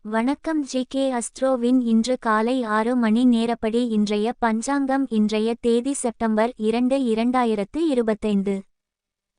வணக்கம் ஜி.கே. அஸ்ட்ரோவின் இன்று காலை 6 மணி நேரப்படி இன்றைய பஞ்சாங்கம். இன்றைய தேதி செப்டம்பர் 2, 2025.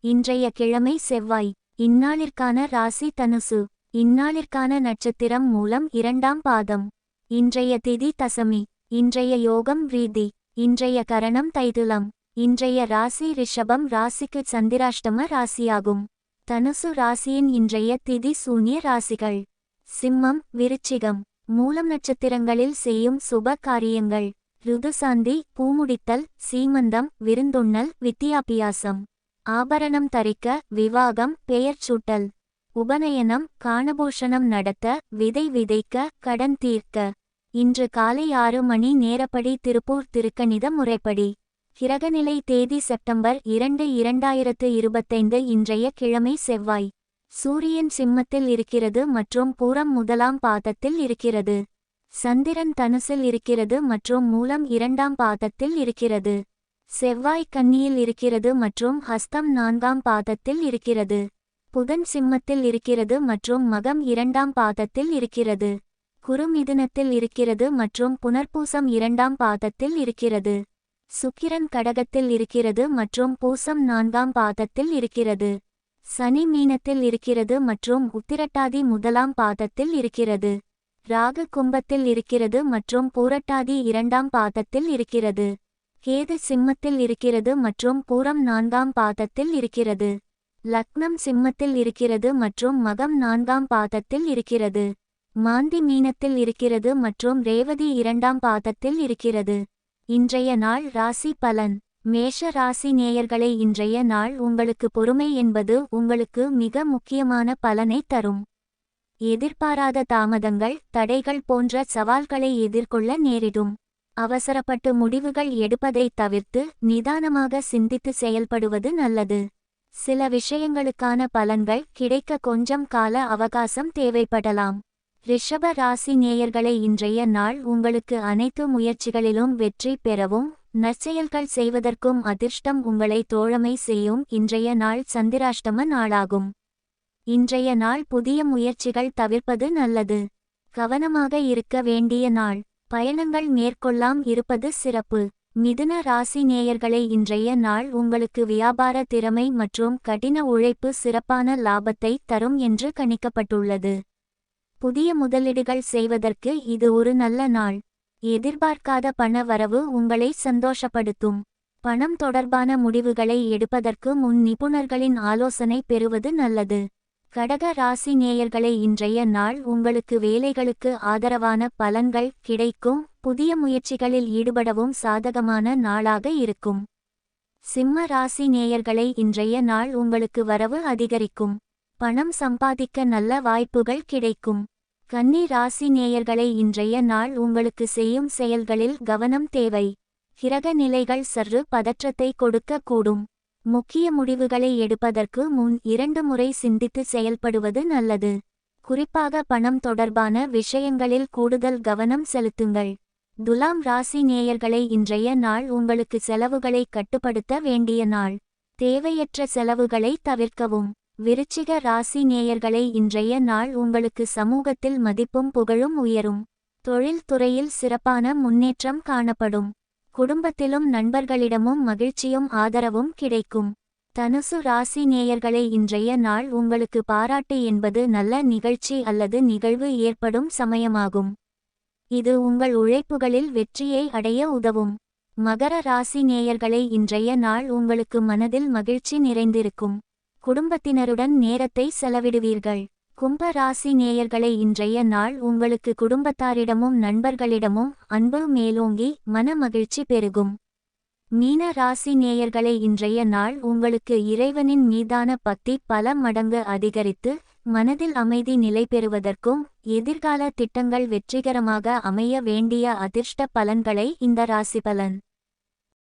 இன்றைய கிழமை செவ்வாய். இந்நாளிற்கான ராசி தனுசு. இந்நாளிற்கான நட்சத்திரம் மூலம் 2ஆம் பாதம். இன்றைய திதி தசமி. இன்றைய யோகம் ரீதி. இன்றைய கரணம் தைதுலம். இன்றைய ராசி ரிஷபம் ராசிக்கு சந்திராஷ்டம ராசியாகும். தனுசு ராசியின் இன்றைய திதி சூன்ய ராசிகள்: சிம்மம், விருச்சிகம். மூலம் நட்சத்திரங்களில் செய்யும் சுப காரியங்கள்: ருதுசாந்தி, பூமுடித்தல், சீமந்தம், விருந்துண்ணல், வித்தியாபியாசம். ஆபரணம் தரிக்க, விவாகம், பெயர் சூட்டல். உபநயனம், காணபூஷணம் நடத்த, விதை விதைக்க, கடன் தீர்க்க. இன்று காலை 6 மணி நேரப்படி திருப்பூர் திருக்கணித முறைப்படி. கிரகநிலை தேதி செப்டம்பர் 2, 2025. இன்றைய கிழமை செவ்வாய். சூரியன் சிம்மத்தில் இருக்கிறது மற்றும் பூரம் 1ஆம் பாதத்தில் இருக்கிறது. சந்திரன் தனுசில் இருக்கிறது மற்றும் மூலம் 2ஆம் பாதத்தில் இருக்கிறது. செவ்வாய் கன்னியில் இருக்கிறது மற்றும் ஹஸ்தம் 4ஆம் பாதத்தில் இருக்கிறது. புதன் சிம்மத்தில் இருக்கிறது மற்றும் மகம் 2ஆம் பாதத்தில் இருக்கிறது. குரு மிதுனத்தில் இருக்கிறது மற்றும் புனர்பூசம் 2ஆம் பாதத்தில் இருக்கிறது. சுக்கிரன் கடகத்தில் இருக்கிறது மற்றும் பூசம் 4ஆம் பாதத்தில் இருக்கிறது. சனி மீனத்தில் இருக்கிறது மற்றும் உத்திரட்டாதி 1ஆம் பாதத்தில் இருக்கிறது. ராகு கும்பத்தில் இருக்கிறது மற்றும் பூரட்டாதி 2ஆம் பாதத்தில் இருக்கிறது. கேது சிம்மத்தில் இருக்கிறது மற்றும் பூரம் 4ஆம் பாதத்தில் இருக்கிறது. லக்னம் சிம்மத்தில் இருக்கிறது மற்றும் மகம் 4ஆம் பாதத்தில் இருக்கிறது. மாந்தி மீனத்தில் இருக்கிறது மற்றும் ரேவதி 2ஆம் பாதத்தில் இருக்கிறது. இன்றைய நாள் ராசி பலன். மேஷ ராசி நேயர்களை, இன்றைய நாள் உங்களுக்கு பொறுமை என்பது உங்களுக்கு மிக முக்கியமான பலனை தரும். எதிர்பாராத தாமதங்கள், தடைகள் போன்ற சவால்களை எதிர்கொள்ள நேரிடும். அவசரப்பட்டு முடிவுகள் எடுப்பதை தவிர்த்து நிதானமாக சிந்தித்து செயல்படுவது நல்லது. சில விஷயங்களுக்கான பலன்கள் கிடைக்க கொஞ்சம் கால அவகாசம் தேவைப்படலாம். ரிஷப ராசி நேயர்களை, இன்றைய நாள் உங்களுக்கு அனைத்து முயற்சிகளிலும் வெற்றி பெறவும் நற்செயல்கள் செய்வதற்கும் அதிர்ஷ்டம் உங்களை தோழமை செய்யும். இன்றைய நாள் சந்திராஷ்டம நாளாகும். இன்றைய நாள் புதிய முயற்சிகள் தவிர்ப்பது நல்லது. கவனமாக இருக்க வேண்டிய நாள். பயணங்கள் மேற்கொள்ளாம் இருப்பது சிறப்பு. மிதுன ராசி நேயர்களை, இன்றைய நாள் உங்களுக்கு வியாபார திறமை மற்றும் கடின உழைப்பு சிறப்பான லாபத்தை தரும் என்று கணிக்கப்பட்டுள்ளது. புதிய முதலீடுகள் செய்வதற்கு இது ஒரு நல்ல நாள். எதிர்பார்க்காத பண வரவு உங்களை சந்தோஷப்படுத்தும். பணம் தொடர்பான முடிவுகளை எடுப்பதற்கு முன் நிபுணர்களின் ஆலோசனை பெறுவது நல்லது. கடக ராசி நேயர்களை, இன்றைய நாள் உங்களுக்கு வேலைகளுக்கு ஆதரவான பலன்கள் கிடைக்கும். புதிய முயற்சிகளில் ஈடுபடவும் சாதகமான நாளாக இருக்கும். சிம்ம ராசி நேயர்களை, இன்றைய நாள் உங்களுக்கு வரவு அதிகரிக்கும். பணம் சம்பாதிக்க நல்ல வாய்ப்புகள் கிடைக்கும். கன்னி ராசி நேயர்களை, இன்றைய நாள் உங்களுக்கு செய்யும் செயல்களில் கவனம் தேவை. கிரக நிலைகள் சற்று பதற்றத்தை கொடுக்க கூடும். முக்கிய முடிவுகளை எடுப்பதற்கு முன் 2 முறை சிந்தித்து செயல்படுவது நல்லது. குறிப்பாக பணம் தொடர்பான விஷயங்களில் கூடுதல் கவனம் செலுத்துங்கள். துலாம் ராசி நேயர்களை, இன்றைய நாள் உங்களுக்கு செலவுகளை கட்டுப்படுத்த வேண்டிய நாள். தேவையற்ற செலவுகளை தவிர்க்கவும். விருச்சிக ராசி நேயர்களை, இன்றைய நாள் உங்களுக்கு சமூகத்தில் மதிப்பும் புகழும் உயரும். தொழில் துறையில் சிறப்பான முன்னேற்றம் காணப்படும். குடும்பத்திலும் நண்பர்களிடமும் மகிழ்ச்சியும் ஆதரவும் கிடைக்கும். தனுசு ராசி நேயர்களை, இன்றைய நாள் உங்களுக்கு பாராட்டு என்பது நல்ல நிகழ்ச்சி அல்லது நிகழ்வு ஏற்படும் சமயமாகும். இது உங்கள் உழைப்புகளில் வெற்றியை அடைய உதவும். மகர ராசி நேயர்களை, இன்றைய நாள் உங்களுக்கு மனதில் மகிழ்ச்சி நிறைந்திருக்கும். குடும்பத்தினருடன் நேரத்தை செலவிடுவீர்கள். கும்ப ராசி நேயர்களை, இன்றைய நாள் உங்களுக்கு குடும்பத்தாரிடமும் நண்பர்களிடமும் அன்பு மேலோங்கி மன மகிழ்ச்சி பெருகும். மீன ராசி நேயர்களை, இன்றைய நாள் உங்களுக்கு இறைவனின் மீதான பக்தி பல மடங்கு அதிகரித்து மனதில் அமைதி நிலை பெறுவதற்கும் எதிர்கால திட்டங்கள் வெற்றிகரமாக அமைய வேண்டிய அதிர்ஷ்ட பலன்களை இந்த ராசி பலன்